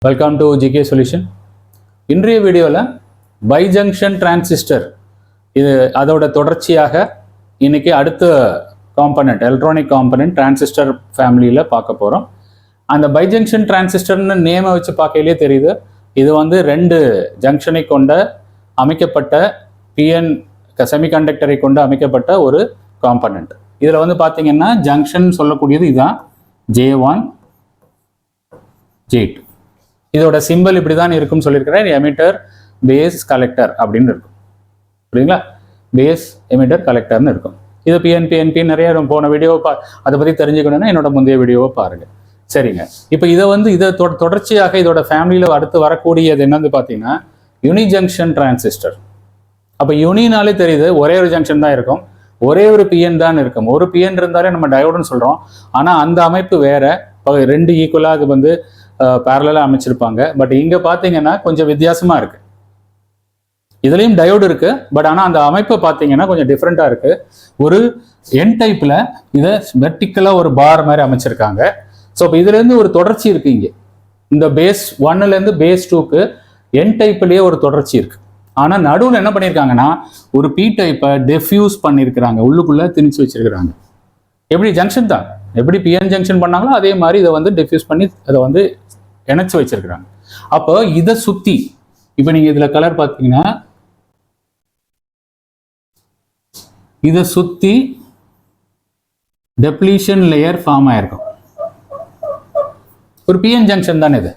Welcome to GK solution. இன்றைய வீடியோவில் பைஜங்ஷன் transistor இது அதோட தொடர்ச்சியாக இன்னைக்கு அடுத்த காம்பனண்ட் எலக்ட்ரானிக் காம்பனண்ட் டிரான்சிஸ்டர் ஃபேமிலியில் பார்க்க போகிறோம். அந்த பைஜங்ஷன் டிரான்சிஸ்டர்னு நேமை வச்சு பார்க்கையிலே தெரியுது, இது வந்து ரெண்டு ஜங்ஷனை கொண்ட அமைக்கப்பட்ட பிஎன் செமிகண்டக்டரை கொண்டு அமைக்கப்பட்ட ஒரு காம்பனண்ட். இதில் வந்து பார்த்தீங்கன்னா ஜங்ஷன் சொல்லக்கூடியது இதுதான் J1 J2. இதோட சிம்பிள் இப்படி தான் இருக்கும்னு சொல்லியிருக்கிறேன். எமிட்டர் பேஸ் கலெக்டர் அப்படின்னு இருக்கும், புரியுங்களா? பேஸ் எமிட்டர் கலெக்டர்னு இருக்கும். இது பிஎன்பி நிறைய போன வீடியோ அதை பற்றி தெரிஞ்சுக்கணும்னா என்னோட முந்தைய வீடியோவை பாருங்க. சரிங்க, இப்போ இதை தொடர்ச்சியாக இதோட ஃபேமிலியில் அடுத்து வரக்கூடியது என்னன்னு பார்த்தீங்கன்னா யூனி ஜங்ஷன் டிரான்சிஸ்டர். அப்போ யூனினாலே தெரியுது ஒரே ஒரு ஜங்ஷன் தான் இருக்கும், ஒரே ஒரு பிஎன் தான் இருக்கும். ஒரு பிஎன் இருந்தாலே நம்ம டயோடுன்னு சொல்கிறோம், ஆனால் அந்த அமைப்பு வேற. ரெண்டு ஈக்குவலாக வந்து பேரலாக அமைச்சிருப்பாங்க. பட் இங்கே பார்த்தீங்கன்னா கொஞ்சம் வித்தியாசமாக இருக்கு. இதுலேயும் டயோடு இருக்கு, பட் ஆனால் அந்த அமைப்பை பார்த்தீங்கன்னா கொஞ்சம் டிஃப்ரெண்ட்டாக இருக்கு. ஒரு என் டைப்பில் இதை வெர்டிக்கலாக ஒரு பார் மாதிரி அமைச்சிருக்காங்க. ஸோ இப்போ இதுலேருந்து ஒரு தொடர்ச்சி இருக்கு. இங்கே இந்த பேஸ் 1லேருந்து பேஸ் 2க்கு என் டைப்லேயே ஒரு தொடர்ச்சி இருக்கு. ஆனால் நடுவில் என்ன பண்ணியிருக்காங்கன்னா ஒரு பி டைப்பை டெஃப்யூஸ் பண்ணியிருக்கிறாங்க, உள்ளுக்குள்ளே திணிச்சு வச்சிருக்கிறாங்க. எப்படி ஜங்ஷன் தான், எப்படி பிஎன் ஜங்ஷன் பண்ணாங்களோ அதே மாதிரி இதை வந்து டெஃப்யூஸ் பண்ணி அதை வந்து இணைச்சு வச்சிருக்கிறாங்க. அப்போ இதை சுத்தி இப்போ நீங்க இதுல கலர் பார்த்தீங்கன்னா இதை சுத்தி டெப்ளீஷன் லேயர் ஃபார்ம் ஆயிருக்கும். ஒரு பிஎன் ஜங்ஷன் தானே இது,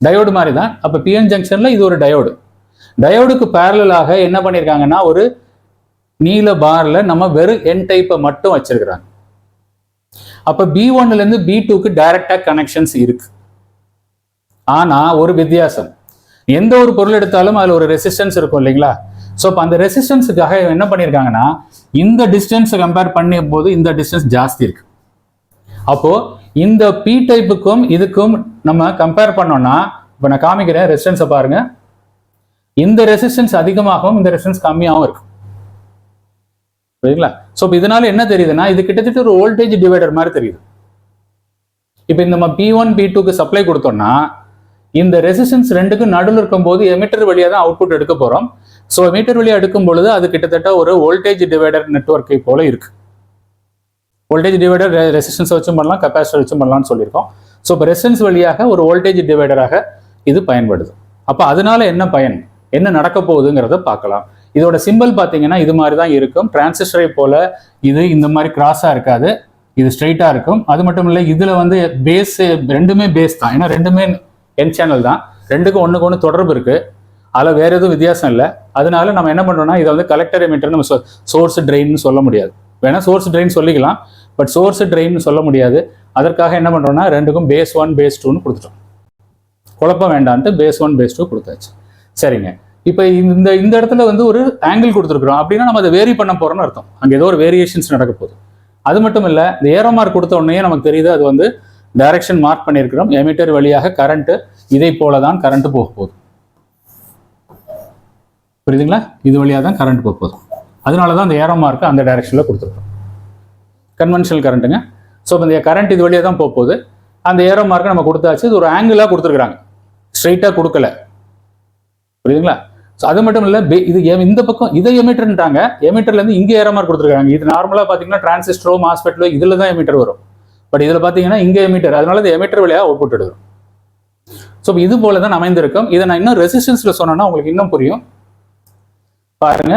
டயோடு மாதிரி தான். அப்போ பிஎன் ஜங்ஷன்ல இது ஒரு டயோடு. டயோடுக்கு பேரலாக என்ன பண்ணியிருக்காங்கன்னா ஒரு நீல பார்ல நம்ம வெறும் என் டைப்பை மட்டும் வச்சிருக்கிறாங்க. அப்போ B1லேருந்து B2க்கு டைரக்டா கனெக்ஷன்ஸ் இருக்கு. ஆனா ஒரு வித்தியாசம், எந்த ஒரு பொருள் எடுத்தாலும் அதுல ஒரு ரெசிஸ்டன்ஸ் இருக்கும் இல்லைங்களா? ஸோ இப்போ அந்த ரெசிஸ்டன்ஸுக்காக என்ன பண்ணியிருக்காங்கன்னா இந்த டிஸ்டன்ஸை கம்பேர் பண்ணும் போது இந்த டிஸ்டன்ஸ் ஜாஸ்தி இருக்கு. அப்போ இந்த பி டைப்புக்கும் இதுக்கும் நம்ம கம்பேர் பண்ணோம்னா, இப்போ நான் காமிக்கிறேன் ரெசிஸ்டன்ஸை பாருங்க. இந்த ரெசிஸ்டன்ஸ் அதிகமாகவும் இந்த ரெசிஸ்டன்ஸ் கம்மியாகவும் இருக்கு, புரியுதுங்களா? ஸோ இப்போ இதனால என்ன தெரியுதுன்னா இது கிட்டத்தட்ட ஒரு வோல்டேஜ் டிவைடர் மாதிரி தெரியுது. இப்போ இந்த நம்ம P1 P2க்கு சப்ளை கொடுத்தோம்னா இந்த ரெசிஸ்டன்ஸ் ரெண்டுக்கும் நடுவில் இருக்கும் போது எமிட்டர் வழியாக தான் அவுட்புட் எடுக்க போறோம். ஸோ எமிட்டர் வழியாக எடுக்கும் பொழுது அது கிட்டத்தட்ட ஒரு வோல்டேஜ் டிவைடர் நெட்வொர்க்கை போல இருக்கு. வோல்டேஜ் டிவைடர் ரெசிஸ்டன்ஸ் வச்சும் பண்ணலாம், கெப்பாசிட்டர் வச்சும் பண்ணலாம்னு சொல்லியிருக்கோம். ஸோ இப்போ ரெசிஸ்டன்ஸ் வழியாக ஒரு வோல்டேஜ் டிவைடராக இது பயன்படுது. அப்போ அதனால என்ன பயன், என்ன நடக்க போகுதுங்கிறத பார்க்கலாம். இதோட சிம்பிள் பார்த்தீங்கன்னா இது மாதிரி தான் இருக்கும். டிரான்சிஸ்டரை போல இது இந்த மாதிரி கிராஸா இருக்காது, இது ஸ்ட்ரைட்டா இருக்கும். அது மட்டும் இல்லை, இதுல வந்து பேஸ் ரெண்டுமே பேஸ் தான், ஏன்னா ரெண்டுமே என் சேனல் தான், ரெண்டுக்கும் ஒண்ணுக்கு ஒன்று தொடர்பு இருக்கு. அதில் வேற எதுவும் வித்தியாசம் இல்லை. அதனால நம்ம என்ன பண்றோம்னா இதை வந்து கலெக்டர் எமிட்டர் நம்ம சோர்ஸ் ட்ரெயின்னு சொல்ல முடியாது. வேணா சோர்ஸ் ட்ரெயின் சொல்லிக்கலாம், பட் சோர்ஸ் ட்ரெயின்னு சொல்ல முடியாது. அதற்காக என்ன பண்றோம்னா ரெண்டுக்கும் பேஸ் 1 பேஸ் 2ன்னு கொடுத்துட்டோம். குழப்பம் வேண்டான்ட்டு பேஸ் 1 பேஸ் 2 கொடுத்தாச்சு. சரிங்க, இப்போ இந்த இடத்துல வந்து ஒரு ஆங்கிள் கொடுத்துருக்குறோம் அப்படின்னா நம்ம அதை வேரி பண்ண போறோம்னு அர்த்தம். அங்கே ஏதோ ஒரு வேரியேஷன்ஸ் நடக்க போகுது. அது மட்டும் இல்லை, இந்த ஏரோ மார்க் கொடுத்த உடனே நமக்கு தெரியுது அது வந்து டைரக்ஷன் மார்க் பண்ணியிருக்கிறோம். எமிட்டர் வழியாக கரண்ட் இதை போல தான் கரண்ட் போக போகுது, புரியுதுங்களா? இது வழியாக தான் கரண்ட் போக போகுது. அதனால தான் அந்த ஏரோ மார்க் அந்த டைரக்ஷனில் கொடுத்துருக்கோம். கன்வென்ஷனல் கரண்ட்டுங்க. ஸோ இந்த கரண்ட் இது வழியாக தான் போக போகுது. அந்த ஏரோ மார்க்கை நம்ம கொடுத்தாச்சு. இது ஒரு ஆங்கிளாக கொடுத்துருக்குறாங்க, ஸ்ட்ரைட்டாக கொடுக்கல, புரியுதுங்களா? ஸோ அது மட்டும் இல்லை, இது இந்த பக்கம் இதை எமிட்டர்ன்ட்டாங்க. எமிட்டர்லேருந்து இங்கே ஏரோ மார்க் கொடுத்துருக்காங்க. இது நார்மலாக பார்த்தீங்கன்னா டிரான்சிஸ்டரோ மாஸ்பெட்டோ இதில் தான் எமிட்டர் வரும். பட் இதில் பார்த்தீங்கன்னா இங்கே எமிட்டர், அதனால இந்த எமிட்டர் வழியாக அவுட்புட் எடுக்கும். ஸோ இது போல தான் அமைந்திருக்கும். இதை நான் இன்னும் ரெசிஸ்டன்ஸில் சொன்னேன்னா உங்களுக்கு இன்னும் புரியும். பாருங்க,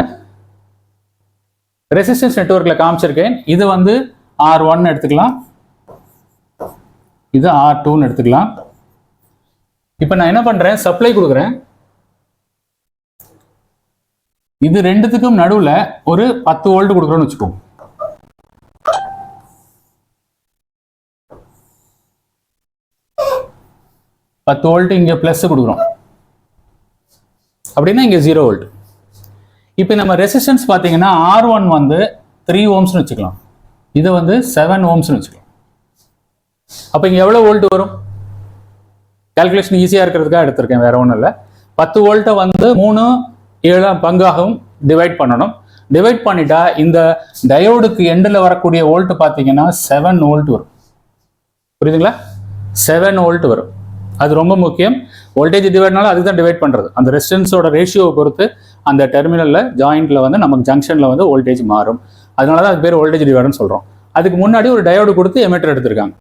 ரெசிஸ்டன்ஸ் நெட்வொர்க்கில் காமிச்சிருக்கேன். இது வந்து R1 எடுத்துக்கலாம், இது R2ன்னு எடுத்துக்கலாம். இப்போ நான் என்ன பண்றேன், சப்ளை கொடுக்குறேன். இது ரெண்டுத்துக்கும் நடுவில் ஒரு 10 வோல்ட் கொடுக்குறோன்னு வச்சுக்கோங்க. பத்து வோல்ட் இங்கே பிளஸ் கொடுக்குறோம் அப்படின்னா இங்கே 0 வோல்ட். இப்போ நம்ம ரெசிஸ்டன்ஸ் பார்த்தீங்கன்னா R1 வந்து 3 ஓம்ஸ்னு வச்சுக்கலாம், இதை வந்து 7 ஓம்ஸ்னு வச்சுக்கலாம். அப்போ இங்கே எவ்வளோ வோல்ட் வரும்? கால்குலேஷன் ஈஸியாக இருக்கிறதுக்காக எடுத்திருக்கேன், வேற ஒன்றும் இல்லை. 10 வோல்ட்டை வந்து 3/7 பங்காகவும் டிவைட் பண்ணணும். டிவைட் பண்ணிட்டா இந்த டயோடுக்கு எண்டில் வரக்கூடிய வோல்ட் பார்த்தீங்கன்னா 7 வோல்ட் வரும், புரியுதுங்களா? 7 வோல்ட் வரும். அது ரொம்ப முக்கியம். வோல்டேஜ் டிவைட்னால அதுக்கு தான் டிவைட் பண்ணுறது. அந்த ரெசிஸ்டன்ஸோட ரேஷியோவை பொறுத்து அந்த டெர்மினலில் ஜாயிண்ட்டில் வந்து நமக்கு ஜங்ஷனில் வந்து வோல்டேஜ் மாறும். அதனால தான் அது பேர் வோல்டேஜ் டிவைடர்னு சொல்கிறோம். அதுக்கு முன்னாடி ஒரு டயோடு கொடுத்து எமிட்டர் எடுத்திருக்காங்க.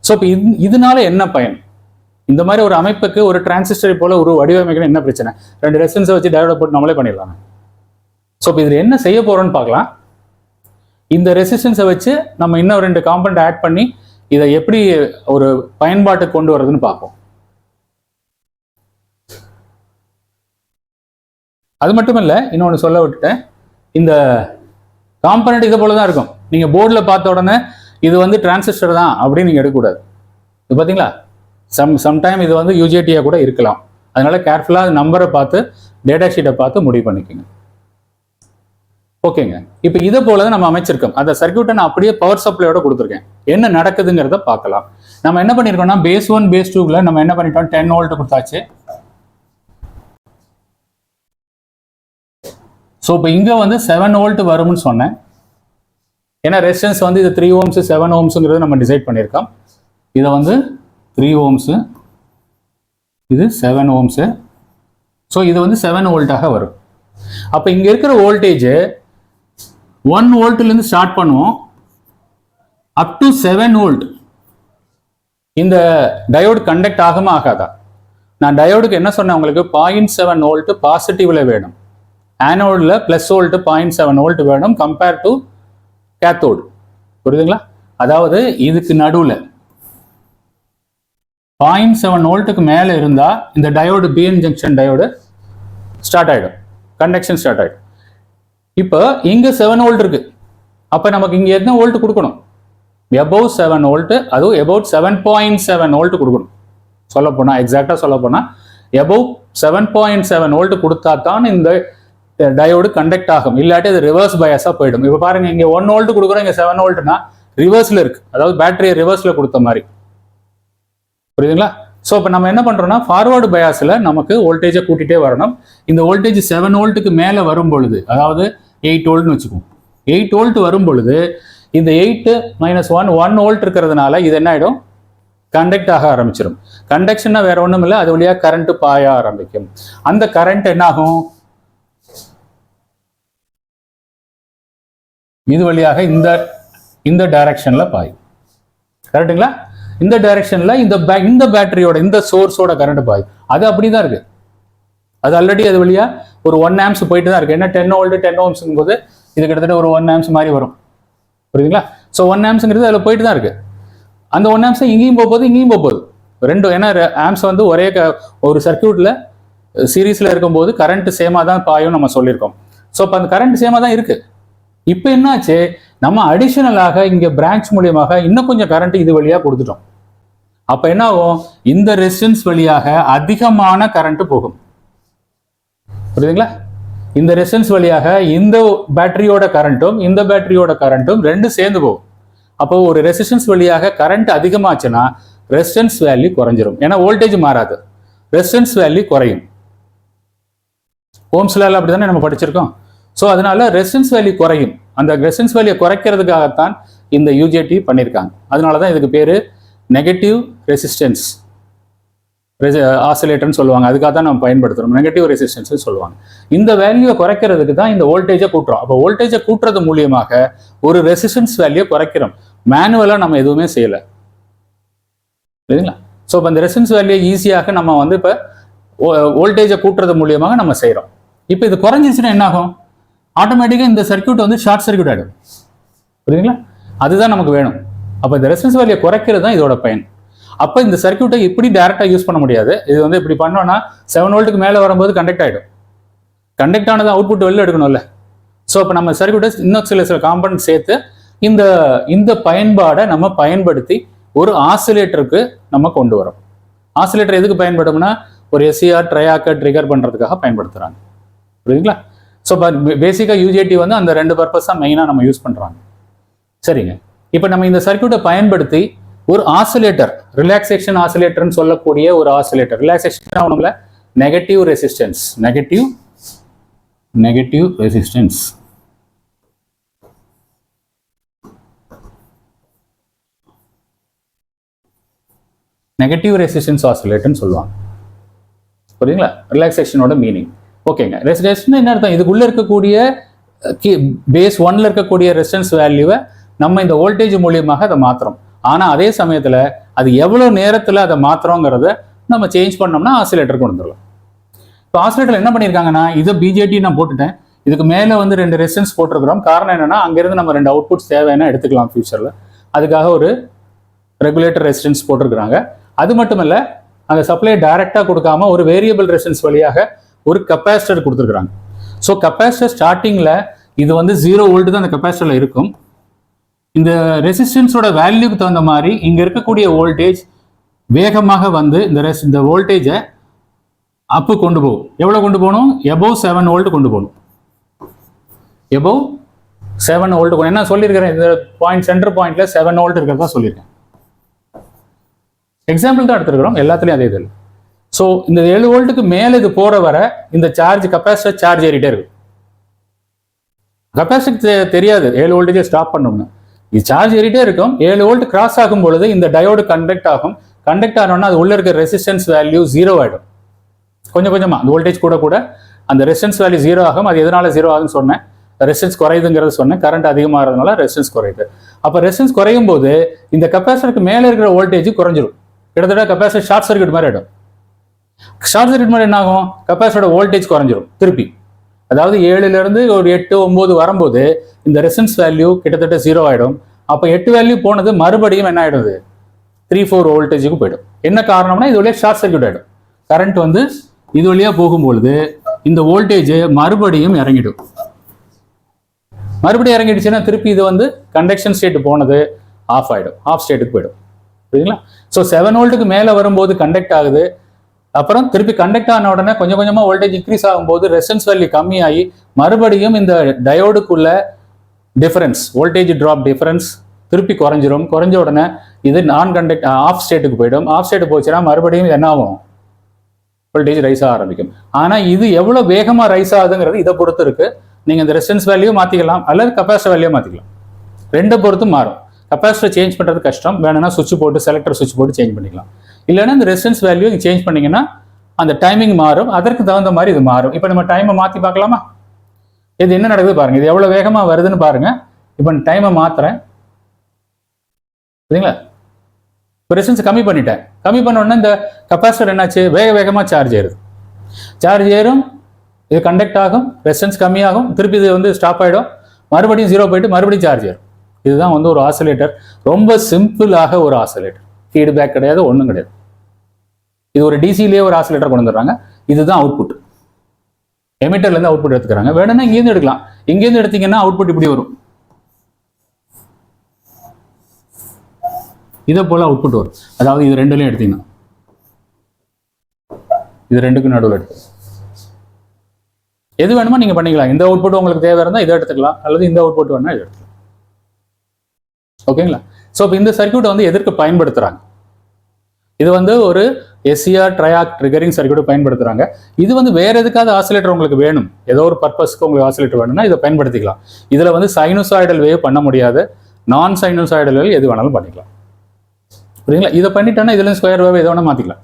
ஸோ இப்போ இதனால என்ன பயன்? இந்த மாதிரி ஒரு அமைப்புக்கு ஒரு டிரான்சிஸ்டரை போல ஒரு வடிவமைக்கணும் என்ன பிரச்சனை? 2 ரெசிஸ்டன்ஸை வச்சு டயோடை போட்டு நம்மளே பண்ணிடலாம். ஸோ இப்போ இதில் என்ன செய்ய போகிறோன்னு பார்க்கலாம். இந்த ரெசிஸ்டன்ஸை வச்சு நம்ம இன்னும் 2 காம்பனண்ட் ஆட் பண்ணி இதை எப்படி ஒரு பயன்பாட்டுக்கு கொண்டு வரதுன்னு பார்ப்போம். அது மட்டும் இல்லை, இன்னொன்று சொல்ல விட்டுட்டேன். இந்த காம்பனண்ட் இதை போல தான் இருக்கும். நீங்கள் போர்டில் பார்த்த உடனே இது வந்து டிரான்சிஸ்டர் தான் அப்படின்னு நீங்கள் எடுக்கக்கூடாது. இது பார்த்தீங்களா, சம்டைம் இது வந்து யூஜேடியாக கூட இருக்கலாம். அதனால கேர்ஃபுல்லாக நம்பரை பார்த்து டேட்டா ஷீட்டை பார்த்து முடிவு பண்ணிக்கோங்க. ஓகேங்க. இப்போ இதை போல தான் நம்ம அமைச்சிருக்கோம். அந்த சர்க்யூட்டை நான் அப்படியே பவர் சப்ளையோட கொடுத்துருக்கேன். என்ன நடக்குதுங்கிறத பார்க்கலாம். நம்ம என்ன பண்ணியிருக்கோம்னா பேஸ் 1 பேஸ் 2ல நம்ம என்ன பண்ணிட்டோம், 10 வோல்ட் கொடுத்தாச்சு. ஸோ இப்போ இங்கே வந்து 7 வோல்ட் வரும்னு சொன்னேன். ஏன்னா ரெசிஸ்டன்ஸ் வந்து இது 3 ohms 7 ohmsங்கிறத நம்ம டிசைட் பண்ணியிருக்கோம். இதை வந்து 3 ohms, இது 7 ohms. ஸோ இது வந்து 7 வோல்ட்டாக வரும். அப்போ இங்கே இருக்கிற வோல்டேஜ் 1 வோல்ட்லேருந்து ஸ்டார்ட் பண்ணுவோம் அப் டு 7 வோல்ட். இந்த டயோடு கண்டக்ட் ஆகுமா ஆகாதா? நான் டயோடுக்கு என்ன சொன்னேன் உங்களுக்கு, 0.7 வோல்ட் பாசிட்டிவ்ல வேணும். ஆனோடில் ப்ளஸ் வோல்ட் 0.7 வோல்ட் வேணும் கம்பேர் டு கேத்தோடு. புரியுதுங்களா? அதாவது இதுக்கு நடுவில் 0.7 வோல்ட்டுக்கு மேலே இருந்தால் இந்த diode PN junction diode start ஆகிடும், கண்டக்ஷன் ஸ்டார்ட் ஆகிடும். இப்போ இங்கே 7 வோல்ட் இருக்கு. அப்போ நமக்கு இங்கே என்ன வோல்ட் கொடுக்கணும்? எபோவ் 7 வோல்ட், அதுவும் எபோவ் 7.7 வோல்ட் கொடுக்கணும். சொல்லப்போனால் எக்ஸாக்டாக சொல்லப்போனால் எபோவ் 7.7 வோல்ட் கொடுத்தா தான் இந்த டயோடு கண்டக்ட் ஆகும். இல்லாட்டி அது ரிவர்ஸ் பயாஸாக போயிடும். இப்போ பாருங்க, இங்கே 1 வோல்ட் கொடுக்குறோம், இங்கே 7 வோல்ட்னா ரிவர்ஸில் இருக்கு. அதாவது பேட்டரியை ரிவர்ஸில் கொடுத்த மாதிரி. புரியுதுங்களா? ஸோ இப்போ நம்ம என்ன பண்ணுறோம்னா ஃபார்வர்டு பயாஸில் நமக்கு வோல்டேஜை கூட்டிகிட்டே வரணும். இந்த வோல்டேஜ் 7 வோல்ட்டுக்கு மேலே வரும் பொழுது, அதாவது 8 வோல்ட்னு வச்சுக்கோம், 8 வோல்ட் வரும் பொழுது இந்த 8 - 1 வோல்ட் இருக்கிறதுனால இது என்ன ஆகிடும், கண்டக்ட் ஆக ஆரம்பிச்சிடும். கண்டக்ஷன்னா வேற ஒன்றும் இல்லை, அது வழியாக கரண்ட் பாய ஆரம்பிக்கும். அந்த கரண்ட் என்ன ஆகும், இது வழியாக இந்த டைரக்ஷன்ல பாயும். கரெக்டுங்களா? இந்த டைரக்ஷன்ல இந்த பேட்டரியோட இந்த சோர்ஸோட கரண்ட் பாயும். அது அப்படிதான் இருக்கு. அது ஆல்ரெடி அது வழியா ஒரு 1 amps போயிட்டு தான் இருக்கு. என்ன 10 வோல்ட் 10 ohmsங்கும் போது இது கிட்டத்தட்ட ஒரு 1 amps மாதிரி வரும். புரியுதுங்களா? ஸோ 1 ampsங்கிறது அதில் போயிட்டு தான் இருக்கு. அந்த 1 amps இங்கேயும் போகுது, இங்கேயும் போகுது. ரெண்டும் ஏன்னா ஆம்ஸ் வந்து ஒரே ஒரு சர்க்கியூட்ல சீரீஸ்ல இருக்கும்போது கரண்ட் சேமா தான் பாயும் நம்ம சொல்லியிருக்கோம். ஸோ இப்போ அந்த கரண்ட் சேமா தான் இருக்கு. இப்போ என்னாச்சு, நம்ம அடிஷனலாக இங்கே பிரான்ச் மூலியமாக இன்னும் கொஞ்சம் கரண்ட் இது வழியாக கொடுத்துட்டோம். அப்போ என்ன ஆகும், இந்த ரெசிஸ்டன்ஸ் வழியாக அதிகமான கரண்ட் போகும். புரியுதுங்களா? இந்த ரெசிஸ்டன்ஸ் வழியாக இந்த பேட்டரியோட கரண்ட்டும் இந்த பேட்டரியோட கரண்ட்டும் ரெண்டும் சேர்ந்து போகும். அப்போ ஒரு ரெசிஸ்டன்ஸ் வழியாக கரண்ட் அதிகமாச்சுன்னா ரெசிஸ்டன்ஸ் வேல்யூ குறைஞ்சிரும். ஏன்னா வோல்டேஜ் மாறாது, ரெசிஸ்டன்ஸ் வேல்யூ குறையும். ஓம்ஸ்ல அப்படிதானே நம்ம படிச்சிருக்கோம். ஸோ அதனால ரெசிஸ்டன்ஸ் வேல்யூ குறையும். அந்த ரெசிஸ்டன்ஸ் வேல்யூ குறைக்கிறதுக்காகத்தான் இந்த யூஜேடி பண்ணியிருக்காங்க. அதனால தான் இதுக்கு பேர் நெகட்டிவ் ரெசிஸ்டன்ஸ் ஆசிலேட்டர்னு சொல்லுவாங்க. அதுக்காக தான் நம்ம பயன்படுத்துகிறோம், நெகட்டிவ் ரெசிஸ்டன்ஸ் சொல்லுவாங்க. இந்த வேல்யூவை குறைக்கிறதுக்கு தான் இந்த வோல்டேஜை கூட்டுறோம். அப்போ வோல்டேஜை கூட்டுறது மூலியமாக ஒரு ரெசிஸ்டன்ஸ் வேல்யூ குறைக்கிறோம். மேனுவலாக நம்ம எதுவுமே செய்யலை. சரிங்களா? ஸோ இப்போ இந்த ரெசிஸ்டன்ஸ் வேல்யூ ஈஸியாக நம்ம வந்து இப்போ வோல்டேஜை கூட்டுறது மூலியமாக நம்ம செய்கிறோம். இப்போ இது குறைஞ்சிச்சுன்னா என்ன ஆகும், ஆட்டோமேட்டிக்காக இந்த சர்க்யூட் வந்து ஷார்ட் சர்க்யூட் ஆகிடும். புரியுதுங்களா? அதுதான் நமக்கு வேணும். அப்போ இந்த ரெசிஸ்டன்ஸ் வேல்யூ குறைக்கிறது தான் இதோட பயன். அப்போ இந்த சர்க்யூட்டை இப்படி டைரெக்டாக யூஸ் பண்ண முடியாது. இது வந்து இப்படி பண்ணோன்னா 7 வோல்ட்டுக்கு மேலே வரும்போது கண்டக்ட் ஆகிடும். கண்டக்ட் ஆனது அவுட்புட் வெளில எடுக்கணும்ல. ஸோ இப்போ நம்ம சர்க்யூட்டை இன்னும் சில காம்பனன்ட் சேர்த்து இந்த பயன்பாடை நம்ம பயன்படுத்தி ஒரு ஆசிலேட்டருக்கு நம்ம கொண்டு வரோம். ஆசிலேட்டர் எதுக்கு பயன்படும்னா ஒரு எஸ்சிஆர் ட்ரையாக்கை ட்ரிகர் பண்ணுறதுக்காக பயன்படுத்துகிறாங்க. புரியுதுங்களா? ஸோ பேசிக்காக யூஜேடி வந்து அந்த 2 பர்பஸ் தான் மெயினாக நம்ம யூஸ் பண்ணுறாங்க. சரிங்க. இப்போ நம்ம இந்த சர்க்யூட்டை பயன்படுத்தி ஒரு ஆசிலேட்டர், ரிலாக்ஸேஷன் ஆசிலேட்டர்னு சொல்லக்கூடிய ஒரு ஆசிலேட்டர், ரிலாக்ஸேஷன் ஒன்றும் negative resistance, negative resistance negative resistance ஆசிலேட்டர்னு சொல்லுவாங்க. புரியுங்களா? ரிலாக்ஸேஷனோட மீனிங். ஓகேங்க. ரெசிஸ்டன்ஸ் என்ன அர்த்தம்? இதுக்குள்ள இருக்கக்கூடிய பேஸ் 1ல இருக்கக்கூடிய ரெசிஸ்டன்ஸ் வேல்யூவை நம்ம இந்த வோல்டேஜ் மூலியமாக அதை மாத்துறோம். ஆனா அதே சமயத்துல அது எவ்வளவு நேரத்துல அதை மாத்துறோங்கிறத நம்ம சேஞ்ச் பண்ணோம்னா ஆசிலேட்டர் கொண்டு வந்துடலாம். இப்போ ஆசிலேட்டர் என்ன பண்ணியிருக்காங்கன்னா, இதை பிஜேடி நான் போட்டுட்டேன், இதுக்கு மேல வந்து 2 ரெசிஸ்டன்ஸ் போட்டிருக்கிறோம். காரணம் என்னன்னா, அங்கிருந்து நம்ம 2 அவுட்புட்ஸ் தேவைன்னா எடுத்துக்கலாம் ஃபியூச்சர்ல. அதுக்காக ஒரு ரெகுலேட்டர் ரெசிஸ்டன்ஸ் போட்டிருக்கிறாங்க. அது மட்டும் இல்ல, அந்த சப்ளை டைரக்டா கொடுக்காம ஒரு வேரியபிள் ரெசிஸ்டன்ஸ் வழியாக ஒரு கெப்பாசிட்டர் கொடுத்துருக்காங்க. ஸோ கெப்பாசிட்டர் ஸ்டார்டிங்ல இது வந்து 0 வோல்ட் தான் அந்த கெப்பாசிட்டர்ல இருக்கும். இந்த ரெசிஸ்டன்ஸோட வேல்யூக்கு தகுந்த மாதிரி இங்க இருக்கக்கூடிய வோல்டேஜ் வேகமாக வந்து இந்த வோல்டேஜை அப்பு கொண்டு போகும். எவ்வளவு கொண்டு போகணும்? எபோவ் 7 வோல்ட் கொண்டு போகணும். Above 7 volt. என்ன சொல்லியிருக்கிறேன்? இந்த சென்டர் பாயிண்ட்ல 7 வோல்ட் இருக்கிறதா சொல்லியிருக்கேன். எக்ஸாம்பிள் தான் எடுத்துருக்கிறோம், எல்லாத்துலயும் அதே இதில். ஸோ இந்த 7 வோல்ட்டுக்கு மேலே இது போற வர இந்த சார்ஜ் கெப்பாசிட்டர் சார்ஜ் ஏறிட்டே இருக்கு. கெப்பாசிட்டர் தெரியாது 7 வோல்ட்டேஜை ஸ்டாப் பண்ணணும்னு. இது சார்ஜ் ஏறிட்டே இருக்கும். 7 வோல்ட் கிராஸ் ஆகும் பொழுது இந்த டயோடு கண்டக்ட் ஆகும். கண்டக்ட் ஆனோம்னா அது உள்ள இருக்க ரெசிஸ்டன்ஸ் வேல்யூ 0 ஆயிடும். கொஞ்சம் கொஞ்சமா அந்த வோல்டேஜ் கூட கூட அந்த ரெசிஸ்டன்ஸ் வேல்யூ 0 ஆகும். அது எதனால 0 ஆகுதுன்னு சொன்னேன், ரெசிஸ்டன்ஸ் குறையுதுங்கிறத சொன்னேன். கரண்ட் அதிகமாகிறதுனால ரெசிஸ்டன்ஸ் குறையுது. அப்போ ரெசிஸ்டன்ஸ் குறையும் போது இந்த கெப்பாசிட்டருக்கு மேலே இருக்கிற வோல்டேஜ் குறைஞ்சிரும். கிட்டத்தட்ட கெப்பாசிட்டர் ஷார்ட் சர்க்யூட் மாதிரி ஆயிடும். ஷார்ட் சர்க்யூட் மாதிரி என்ன ஆகும்? கெப்பாசிட்டரோட வோல்டேஜ் குறைஞ்சிரும் திருப்பி. அதாவது 7ல இருந்து ஒரு 8, 9 வரும்போது இந்த ரெசிஸ்டன்ஸ் வேல்யூ கிட்டத்தட்ட 0 ஆயிடும். அப்போ 8 வேல்யூ போனது மறுபடியும் என்ன ஆயிடுது? 3-4 வோல்டேஜுக்கு போயிடும். என்ன காரணம்னா இது வழியாக ஷார்ட் சர்க்யூட் ஆயிடும். கரண்ட் வந்து இது வழியா போகும்பொழுது இந்த வோல்டேஜ் மறுபடியும் இறங்கிடும். மறுபடியும் இறங்கிடுச்சுன்னா திருப்பி இது வந்து கண்டக்ஷன் ஸ்டேட் போனது ஆஃப் ஆயிடும், ஆஃப் ஸ்டேட்டுக்கு போயிடும். புரியுங்களா? ஸோ 7 வோல்ட்டுக்கு மேலே வரும்போது கண்டக்ட் ஆகுது. அப்புறம் திருப்பி கண்டக்ட் ஆன உடனே கொஞ்சம் கொஞ்சமா வோல்டேஜ் இன்க்ரீஸ் ஆகும்போது ரெசிஸ்டன்ஸ் வேல்யூ கம்மியாகி மறுபடியும் இந்த டயோடுக்குள்ள டிஃபரன்ஸ், வோல்டேஜ் டிராப் டிஃபரன்ஸ் திருப்பி குறைஞ்சிரும். குறைஞ்ச உடனே இது நான் கண்டக்ட் ஆஃப் ஸ்டேட்டுக்கு போயிடும். ஆஃப் ஸ்டேட் போச்சுன்னா மறுபடியும் என்ன ஆகும்? வோல்டேஜ் ரைஸ் ஆக ஆரம்பிக்கும். ஆனா இது எவ்வளவு வேகமா ரைஸ் ஆகுதுங்கிறது இதை பொறுத்து இருக்கு. நீங்க இந்த ரெசிஸ்டன்ஸ் வேல்யூ மாத்திக்கலாம் அல்லது கெப்பாசிட்டர் வேல்யூ மாத்திக்கலாம். ரெண்டை பொறுத்து மாறும். கெப்பாசிட்டர் சேஞ்ச் பண்றது கஷ்டம், வேணும்னா சுவிட்ச் போட்டு செலக்டர் சுவிட்ச் போட்டு சேஞ்ச் பண்ணிக்கலாம். இல்லைன்னா இந்த ரெசிஸ்டன்ஸ் வேல்யூ சேஞ்ச் பண்ணீங்கன்னா அந்த டைமிங் மாறும், அதற்கு தகுந்த மாதிரி இது மாறும். இப்போ நம்ம டைமை மாற்றி பார்க்கலாமா? இது என்ன நடக்குது பாருங்க, இது எவ்வளவு வேகமா வருதுன்னு பாருங்க. இப்போ டைமை மாத்துறேன், சரிங்களா? இப்போ ரெசிஸ்டன்ஸ் கம்மி பண்ணிட்டேன். கம்மி பண்ண உடனே இந்த கெப்பாசிட்டர் என்னாச்சு? வேக வேகமா சார்ஜ் ஏறுது. சார்ஜ் ஏறும், இது கண்டக்ட் ஆகும், ரெசிஸ்டன்ஸ் கம்மியாகும், திருப்பி இது வந்து ஸ்டாப் ஆகிடும், மறுபடியும் 0 போயிட்டு மறுபடியும் சார்ஜ் ஏறும். இதுதான் வந்து ஒரு ஆசிலேட்டர். ரொம்ப சிம்பிளாக ஒரு ஆசிலேட்டர். ஃபீட்பேக் கிடையாது, ஒன்றும் கிடையாது. இது ஒரு டிசிலேயே ஒரு ஆசிலேட்டர் கொண்டு வந்துடுறாங்க. இதுதான் அவுட்புட். எமிட்டர்லேருந்து அவுட்புட் எடுத்துக்கிறாங்க. வேணும்னா இங்கேருந்து எடுக்கலாம். இங்கேருந்து எடுத்தீங்கன்னா அவுட்புட் இப்படி வரும். இதை போல அவுட்புட் வரும். அதாவது இது ரெண்டுலையும் எடுத்தீங்கன்னா, இது ரெண்டுக்கும் நடுவில் எடுத்து எது வேணுமோ நீங்க பண்ணிக்கலாம். இந்த அவுட்புட் உங்களுக்கு தேவை இருந்தால் இதை எடுத்துக்கலாம், அல்லது இந்த அவுட்புட் வேணா இதை எடுத்துக்கலாம். ஓகேங்களா? ஸோ இப்போ இந்த சர்க்யூட்டை வந்து எதற்கு பயன்படுத்துறாங்க? இது வந்து ஒரு SCR ட்ரையாக் ட்ரிகரிங் சர்க்யூட் பயன்படுத்துறாங்க. இது வந்து வேற எதுக்காவது ஆசிலேட்டர் உங்களுக்கு வேணும், ஏதோ ஒரு பர்பஸ்க்கு உங்களுக்கு ஆசிலேட்டர் வேணும்னா இதை பயன்படுத்திக்கலாம். இதுல வந்து சைனூசாய்டல் வேவ் பண்ண முடியாது, நான் சைனூசாய்டல் வேவ் எது வேணாலும் பண்ணிக்கலாம். புரியுங்களா? இதை பண்ணிட்டோன்னா இதுல ஸ்கொயர் வேவ் எது வேணா மாத்திக்கலாம்.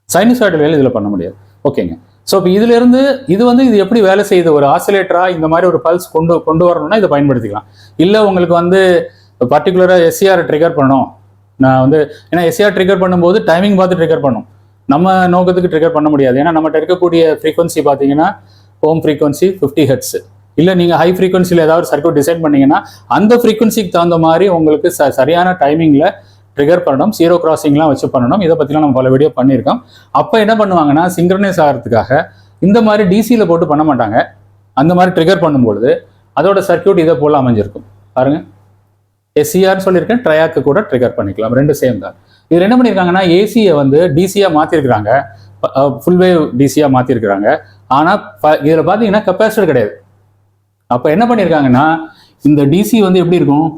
சைனூசாய்டல் வேவ் இதுல பண்ண முடியாது. ஓகேங்க. ஸோ இப்போ இதுல இருந்து இது வந்து இது எப்படி வேலை செய்யுது? ஒரு ஆசிலேட்டரா இந்த மாதிரி ஒரு பல்ஸ் கொண்டு வரணும்னா இதை பயன்படுத்திக்கலாம். இல்லை உங்களுக்கு வந்து பர்டிகுலரா SCR ட்ரிகர் பண்ணணும், நான் வந்து ஏன்னா SCR ட்ரிகர் பண்ணும்போது டைமிங் பார்த்து ட்ரிகர் பண்ணும், நம்ம நோக்கத்துக்கு ட்ரிகர் பண்ண முடியாது. ஏன்னா நம்மகிட்ட இருக்கக்கூடிய ஃப்ரீக்வன்சி பார்த்தீங்கன்னா ஹோம் ஃப்ரீக்வன்சி 50 ஹெர்ட்ஸ். இல்லை நீங்கள் ஹை ஃப்ரீக்வன்சியில் ஏதாவது சர்க்யூட் டிசைன் பண்ணீங்கன்னா அந்த ஃப்ரீக்வன்சிக்கு தகுந்த மாதிரி உங்களுக்கு சரியான டைமிங்கில் ட்ரிகர் பண்ணணும், 0 கிராசிங்லாம் வச்சு பண்ணணும். இதை பற்றிலாம் நம்ம பல வீடியோ பண்ணியிருக்கோம். அப்போ என்ன பண்ணுவாங்கன்னா சிங்க்ரனைஸ் ஆகிறதுக்காக இந்த மாதிரி டிசியில் போட்டு பண்ண மாட்டாங்க. அந்த மாதிரி ட்ரிகர் பண்ணும்பொழுது அதோட சர்க்யூட் இதை போல் அமைஞ்சிருக்கும். பாருங்க, SCR சொல்லியிருக்கேன், ட்ரையாக்கு கூட ட்ரிகர் பண்ணிக்கலாம், ரெண்டு சேம் தான். இதில் என்ன பண்ணியிருக்காங்கன்னா ஏசியை வந்து டிசியாக மாற்றிருக்கிறாங்க, ஃபுல் வேவ் டிசியாக மாற்றிருக்கிறாங்க. ஆனால் இதில் பார்த்தீங்கன்னா கெப்பாசிட்டர் கிடையாது. அப்போ என்ன பண்ணியிருக்காங்கன்னா இந்த டிசி வந்து எப்படி இருக்கும்?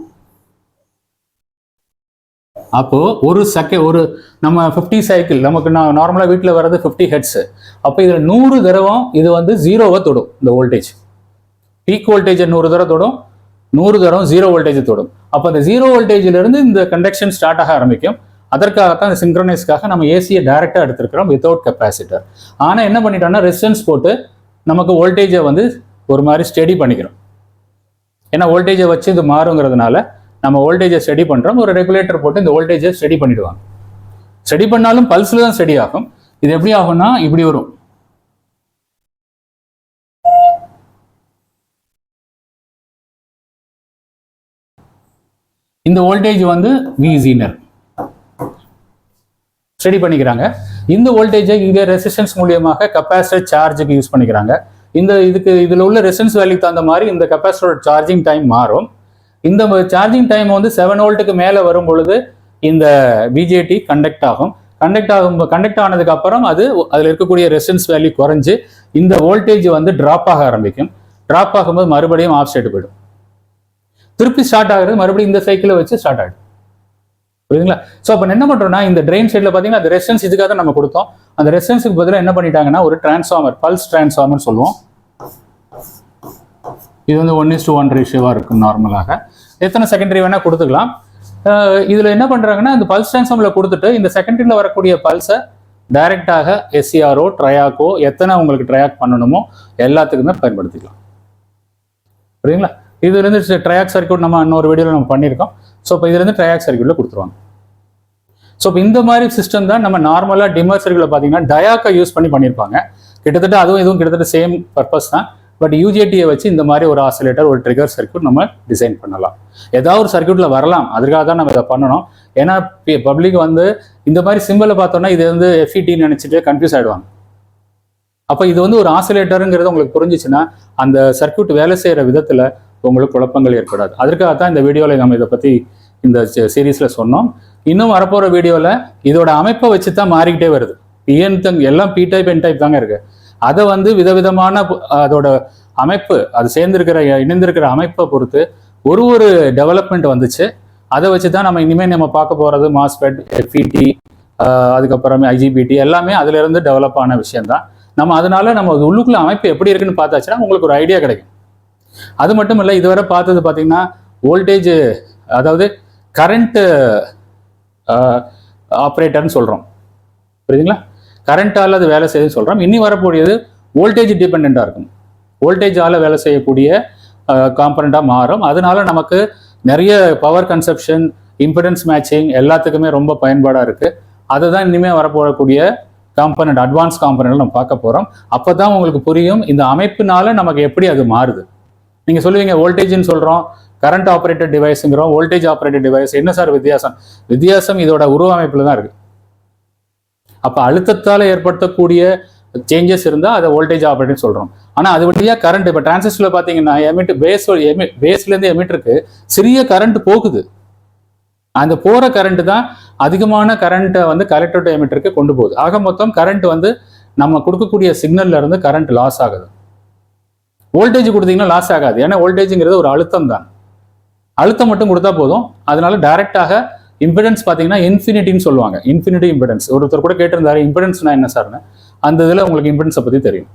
அப்போ ஒரு நம்ம 50 சைக்கிள், நமக்கு நான் நார்மலாக வீட்டில் வர்றது 50 ஹெர்ட்ஸ். அப்போ இதில் 100 தடவை இது வந்து 0வை தொடும். இந்த வோல்டேஜ் பீக் வோல்டேஜ் 100 தடவை தொடும், 100 தடவை 0 வோல்டேஜ் தொடும். அப்போ அந்த 0 வோல்டேஜிலிருந்து இந்த கண்டக்ஷன் ஸ்டார்ட் ஆக ஆரம்பிக்கும். அதற்காகத்தான் இந்த சிங்க்ரனைஸ்க்காக நம்ம ஏசியை டைரெக்டாக எடுத்துருக்கிறோம் வித்தவுட் கெப்பாசிட்டர். ஆனால் என்ன பண்ணிட்டோம்னா ரெசிஸ்டன்ஸ் போட்டு நமக்கு வோல்டேஜை வந்து ஒரு மாதிரி ஸ்டெடி பண்ணிக்கிறோம். ஏன்னா வோல்டேஜை வச்சு இது மாறுங்கிறதுனால நம்ம வோல்டேஜை ஸ்டடி பண்ணுறோம். ஒரு ரெகுலேட்டர் போட்டு இந்த வோல்டேஜை ஸ்டடி பண்ணிடுவாங்க. ஸ்டடி பண்ணாலும் பல்ஸில் தான் ஸ்டடி ஆகும். இது எப்படி ஆகும்னா இப்படி வரும். இந்த வோல்டேஜ் வந்து விசினர் ஸ்டடி பண்ணிக்கிறாங்க. இந்த வோல்டேஜை இங்கே ரெசிஸ்டன்ஸ் மூலியமாக கெப்பாசிட்டர் சார்ஜுக்கு யூஸ் பண்ணிக்கிறாங்க. இதில் உள்ள ரெசிஸ்டன்ஸ் வேல்யூக்கு தகுந்த மாதிரி இந்த கெப்பாசிட்டரோட சார்ஜிங் டைம் மாறும். இந்த சார்ஜிங் டைம் வந்து 7 வோல்ட்டுக்கு மேலே வரும் பொழுது இந்த பிஜேடி கண்டக்ட் ஆனதுக்கு அப்புறம் அதில் இருக்கக்கூடிய ரெசிஸ்டன்ஸ் வேல்யூ குறைஞ்சு இந்த வோல்டேஜ் வந்து டிராப் ஆக ஆரம்பிக்கும். டிராப் ஆகும்போது மறுபடியும் ஆஃப் ஸ்டேட் போயிடும். திருப்பி ஸ்டார்ட் ஆகுறது மறுபடியும் இந்த சைக்கிளை வச்சு ஸ்டார்ட் ஆகிடும். புரியுதுங்களா? ஸோ அப்போ என்ன பண்ணுறோம்னா இந்த ட்ரெயின் சைடில் பார்த்தீங்கன்னா அந்த ரெசிஸ்டன்ஸ் இதுக்காக தான் நம்ம கொடுத்தோம். அந்த ரெசிஸ்டன்ஸுக்கு பதிலாக என்ன பண்ணிட்டாங்கன்னா ஒரு டிரான்ஸ்ஃபார்மர், பல்ஸ் டிரான்ஸ்ஃபார்மர் சொல்லுவோம். இது வந்து 1:1 ரேஷியோவாக இருக்கும். நார்மலாக எத்தனை செகண்டரி வேணால் கொடுத்துக்கலாம். இதில் என்ன பண்ணுறாங்கன்னா இந்த பல்ஸ் டிரான்ஸ்ஃபார்மரில் கொடுத்துட்டு இந்த செகண்டரியில் வரக்கூடிய பல்ஸை டைரெக்டாக எஸ்சிஆரோ ட்ரையாக்கோ எத்தனை உங்களுக்கு ட்ரையாக் பண்ணணுமோ எல்லாத்துக்குமே பயன்படுத்திக்கலாம். புரியுங்களா? இதுலேருந்து ட்ரையாக் சர்க்யூட் நம்ம இன்னொரு வீடியோவில் நம்ம பண்ணியிருக்கோம். ஸோ இப்போ இதுலேருந்து ட்ரையாக் சர்க்யூட்டில் கொடுத்துருவாங்க. ஸோ இப்போ இந்த மாதிரி சிஸ்டம் தான் நம்ம நார்மலாக டிம்மர் சர்க்யூட்டில் பார்த்தீங்கன்னா டயாக்கை யூஸ் பண்ணியிருப்பாங்க. கிட்டத்தட்ட இதுவும் கிட்டத்தட்ட சேம் பர்பஸ் தான். பட் யூஜேடியை வச்சு இந்த மாதிரி ஒரு ஆசிலேட்டர், ஒரு ட்ரிகர் சர்க்யூட் நம்ம டிசைன் பண்ணலாம். ஏதாவது ஒரு சர்க்யூட்டில் வரலாம், அதுக்காக தான் நம்ம இதை பண்ணணும். ஏன்னா பப்ளிக் வந்து இந்த மாதிரி சிம்பிளை பார்த்தோன்னா இது வந்து எஃப்இடின்னு நினச்சிட்டு கன்ஃபியூஸ் ஆகிடுவாங்க. அப்போ இது வந்து ஒரு ஆசிலேட்டருங்கிறது உங்களுக்கு புரிஞ்சிச்சுன்னா அந்த சர்க்யூட் வேலை செய்கிற விதத்தில் உங்களுக்கு குழப்பங்கள் ஏற்படாது. அதற்காக தான் இந்த வீடியோவில் நம்ம இதை பற்றி இந்த சீரீஸில் சொன்னோம். இன்னும் வரப்போகிற வீடியோவில் இதோட அமைப்பை வச்சு தான் மாறிக்கிட்டே வருது. எல்லாம் பி டைப் என் டைப் தாங்க இருக்குது. அதை வந்து விதவிதமான அதோட அமைப்பு, அது இணைந்திருக்கிற அமைப்பை பொறுத்து ஒரு டெவலப்மெண்ட் வந்துச்சு. அதை வச்சு தான் நம்ம இனிமேல் நம்ம பார்க்க போகிறது மாஸ்பெட், எஃப்இடி, அதுக்கப்புறமே ஐஜிபிடி எல்லாமே அதிலிருந்து டெவலப் ஆன விஷயம்தான். அதனால நம்ம உள்ளுக்குள்ள அமைப்பு எப்படி இருக்குன்னு பார்த்தாச்சுன்னா உங்களுக்கு ஒரு ஐடியா கிடைக்கும். அது மட்டும் இல்லை, இதுவரை பார்த்தது பார்த்தீங்கன்னா வோல்டேஜ், அதாவது கரண்ட் ஆப்ரேட்டர்னு சொல்கிறோம். புரியுதுங்களா? கரண்ட்டால் அது வேலை செய்யுதுன்னு சொல்கிறோம். இனி வரக்கூடியது வோல்டேஜ் டிபெண்ட்டாக இருக்கும். வோல்டேஜால் வேலை செய்யக்கூடிய காம்பனண்ட்டாக மாறும். அதனால நமக்கு நிறைய பவர் கன்சப்ஷன், இம்பிடன்ஸ் மேட்சிங் எல்லாத்துக்குமே ரொம்ப பயன்பாடாக இருக்குது. அதுதான் இனிமேல் வரப்போகக்கூடிய காம்பனண்ட், அட்வான்ஸ் காம்பனண்ட் நம்ம பார்க்க போகிறோம். அப்போ தான் உங்களுக்கு புரியும் இந்த அமைப்பினால நமக்கு எப்படி அது மாறுது. நீங்கள் சொல்லுவீங்க வோல்டேஜ்னு சொல்கிறோம், கரண்ட் ஆப்ரேட்டட் டிவைஸுங்கிறோம், வோல்டேஜ் ஆப்ரேட்டட் டிவைஸ், என்ன சார் வித்தியாசம் இதோட உருவமைப்பில் தான் இருக்குது. அப்போ அழுத்தத்தால் ஏற்படுத்தக்கூடிய சேஞ்சஸ் இருந்தால் அதை வோல்டேஜ் ஆப்ரேட்டர்னு சொல்கிறோம். ஆனால் அது வழியாக கரண்ட், இப்போ டிரான்சிஸ்டரில் பார்த்தீங்கன்னா பேஸ்லேருந்து எமிட்டருக்கு சிறிய கரண்ட் போகுது. அந்த போகிற கரண்ட் தான் அதிகமான கரண்ட்டை வந்து கலெக்டர் டு எமிட்டருக்கு கொண்டு போகுது. ஆக மொத்தம் கரண்ட் வந்து நம்ம கொடுக்கக்கூடிய சிக்னல்ல இருந்து கரண்ட் லாஸ் ஆகுது. வோல்டேஜ் கொடுத்தீங்கன்னா லாஸ் ஆகாது. ஏன்னா வோல்டேஜுங்கிறது ஒரு அழுத்தம் தான். அழுத்தம் மட்டும் கொடுத்தா போதும். அதனால டைரெக்டாக இம்பிடன்ஸ் பார்த்தீங்கன்னா இன்ஃபினிட்டின்னு சொல்லுவாங்க. Infinity impedance. ஒருத்தர் கூட கேட்டிருந்தாரு இம்பிடன்ஸ்னா என்ன சார்னு. அந்த இதில் உங்களுக்கு இம்பிடன்ஸை பற்றி தெரியும்.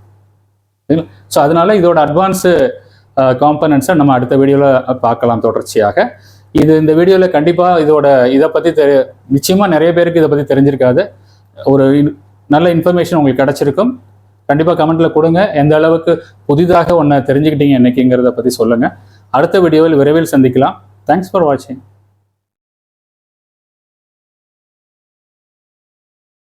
ஸோ அதனால இதோட அட்வான்ஸு காம்பனன்ட்ஸை நம்ம அடுத்த வீடியோவில் பார்க்கலாம் தொடர்ச்சியாக. இந்த வீடியோவில் கண்டிப்பாக இதை பற்றி நிச்சயமாக நிறைய பேருக்கு இதை பற்றி தெரிஞ்சிருக்காது. ஒரு நல்ல இன்ஃபர்மேஷன் உங்களுக்கு கிடச்சிருக்கும். கண்டிப்பாக கமெண்ட்டில் கொடுங்க. எந்த அளவுக்கு புதிதாக ஒன்று தெரிஞ்சுக்கிட்டீங்க என்னைக்குங்கிறத பற்றி சொல்லுங்கள். அடுத்த வீடியோவில் விரைவில் சந்திக்கலாம். தேங்க்ஸ் ஃபார் வாட்சிங்.